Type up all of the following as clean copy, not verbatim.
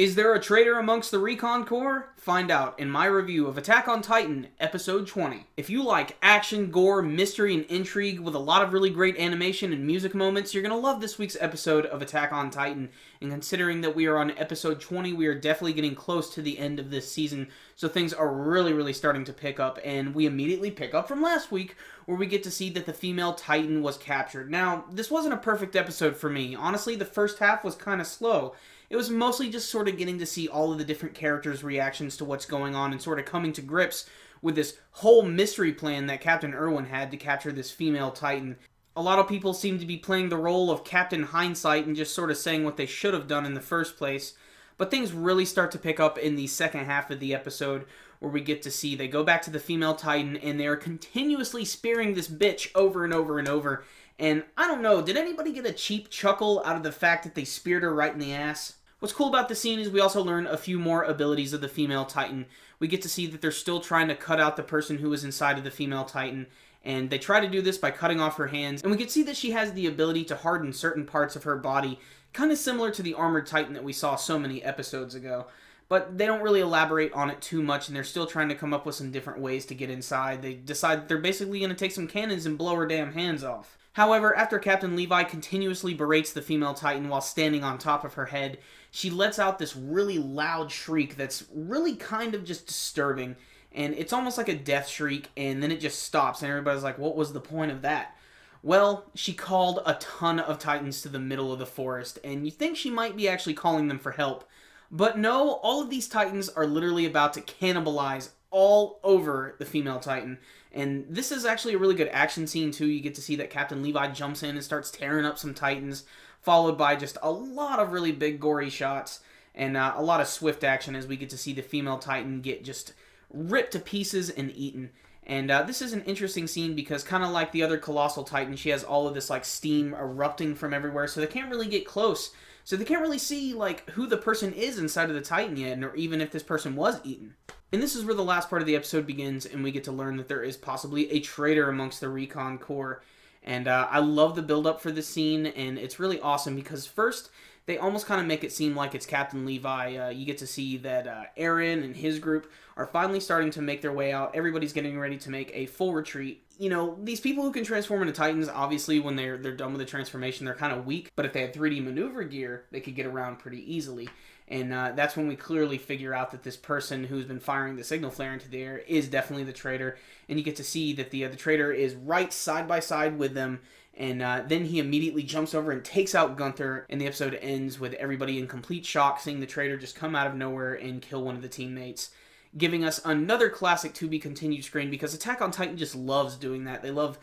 Is there a traitor amongst the Recon Corps? Find out in my review of Attack on Titan, Episode 20. If you like action, gore, mystery, and intrigue with a lot of really great animation and music moments, you're going to love this week's episode of Attack on Titan. And considering that we are on Episode 20, we are definitely getting close to the end of this season, so things are really starting to pick up, and we immediately pick up from last week, where we get to see that the female Titan was captured. Now, this wasn't a perfect episode for me. Honestly, the first half was kind of slow. It was mostly just sort of getting to see all of the different characters' reactions to what's going on and sort of coming to grips with this whole mystery plan that Captain Erwin had to capture this female Titan. A lot of people seem to be playing the role of Captain Hindsight and just sort of saying what they should have done in the first place. But things really start to pick up in the second half of the episode, where we get to see they go back to the female Titan and they are continuously spearing this bitch over and over and over. And I don't know, did anybody get a cheap chuckle out of the fact that they speared her right in the ass? What's cool about this scene is we also learn a few more abilities of the female Titan. We get to see that they're still trying to cut out the person who is inside of the female Titan, and they try to do this by cutting off her hands. And we can see that she has the ability to harden certain parts of her body, kind of similar to the Armored Titan that we saw so many episodes ago. But they don't really elaborate on it too much, and they're still trying to come up with some different ways to get inside. They decide that they're basically going to take some cannons and blow her damn hands off. However, after Captain Levi continuously berates the female Titan while standing on top of her head, she lets out this really loud shriek that's really kind of just disturbing. And it's almost like a death shriek, and then it just stops, and everybody's like, what was the point of that? Well, she called a ton of Titans to the middle of the forest, and you think she might be actually calling them for help. But no, all of these Titans are literally about to cannibalize all over the female Titan. And this is actually a really good action scene too. You get to see that Captain Levi jumps in and starts tearing up some Titans, followed by just a lot of really big gory shots and a lot of swift action as we get to see the female Titan get just ripped to pieces and eaten. And this is an interesting scene because kind of like the other Colossal Titan, she has all of this like steam erupting from everywhere, so they can't really get close. So they can't really see like who the person is inside of the Titan yet, or even if this person was eaten. And this is where the last part of the episode begins, and we get to learn that there is possibly a traitor amongst the Recon Corps. And I love the build-up for this scene, and it's really awesome because first, they almost kind of make it seem like it's Captain Levi. You get to see that Eren and his group are finally starting to make their way out. Everybody's getting ready to make a full retreat. You know, these people who can transform into Titans, obviously when they're done with the transformation, they're kind of weak. But if they had 3D maneuver gear, they could get around pretty easily. And that's when we clearly figure out that this person who's been firing the signal flare into the air is definitely the traitor. And you get to see that the traitor is right side by side with them. And then he immediately jumps over and takes out Gunther. And the episode ends with everybody in complete shock, seeing the traitor just come out of nowhere and kill one of the teammates. Giving us another classic to be continued screen, because Attack on Titan just loves doing that. They love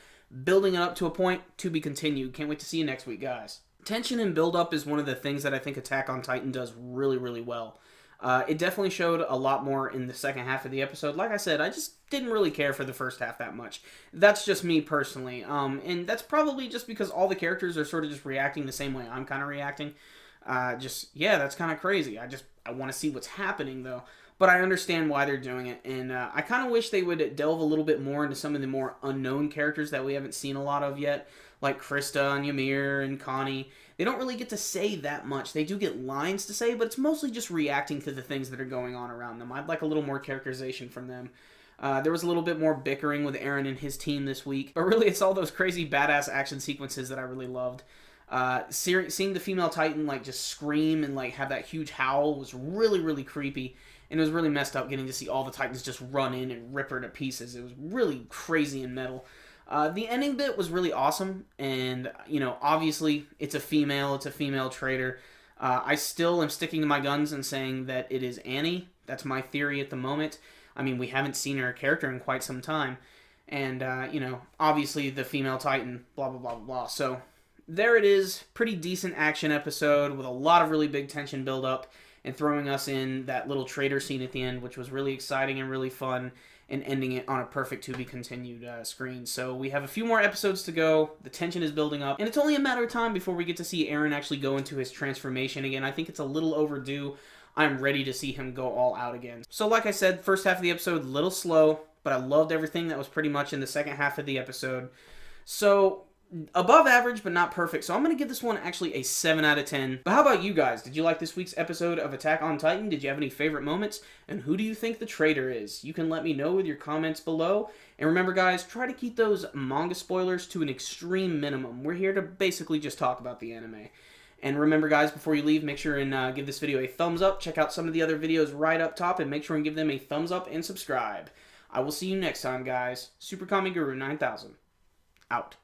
building it up to a point, to be continued. Can't wait to see you next week, guys. Tension and build-up is one of the things that I think Attack on Titan does really well. It definitely showed a lot more in the second half of the episode. Like I said, I just didn't really care for the first half that much. That's just me personally. And that's probably just because all the characters are sort of just reacting the same way I'm kind of reacting. Yeah, that's kind of crazy. I want to see what's happening, though. But I understand why they're doing it, and I kind of wish they would delve a little bit more into some of the more unknown characters that we haven't seen a lot of yet, like Krista and Ymir and Connie. They don't really get to say that much. They do get lines to say, but it's mostly just reacting to the things that are going on around them. I'd like a little more characterization from them. There was a little bit more bickering with Eren and his team this week, but really it's all those crazy badass action sequences that I really loved. Seeing the female Titan like just scream and like have that huge howl was really creepy. And it was really messed up getting to see all the Titans just run in and rip her to pieces. It was really crazy and metal. The ending bit was really awesome. And, you know, obviously it's a female traitor. I still am sticking to my guns and saying that it is Annie. That's my theory at the moment. I mean, we haven't seen her character in quite some time. And, you know, obviously the female Titan, blah, blah, blah, blah. So there it is. Pretty decent action episode with a lot of really big tension build-up. And throwing us in that little traitor scene at the end, which was really exciting and really fun, and ending it on a perfect to-be-continued screen. So we have a few more episodes to go, the tension is building up, and it's only a matter of time before we get to see Eren actually go into his transformation again. I think it's a little overdue. I'm ready to see him go all out again. So like I said, first half of the episode, a little slow, but I loved everything that was pretty much in the second half of the episode. So above average, but not perfect. So I'm going to give this one actually a 7 out of 10. But how about you guys? Did you like this week's episode of Attack on Titan? Did you have any favorite moments? And who do you think the traitor is? You can let me know with your comments below. And remember, guys, try to keep those manga spoilers to an extreme minimum. We're here to basically just talk about the anime. And remember, guys, before you leave, make sure and give this video a thumbs up. Check out some of the other videos right up top, and make sure and give them a thumbs up and subscribe. I will see you next time, guys. Super Kami Guru 9000. Out.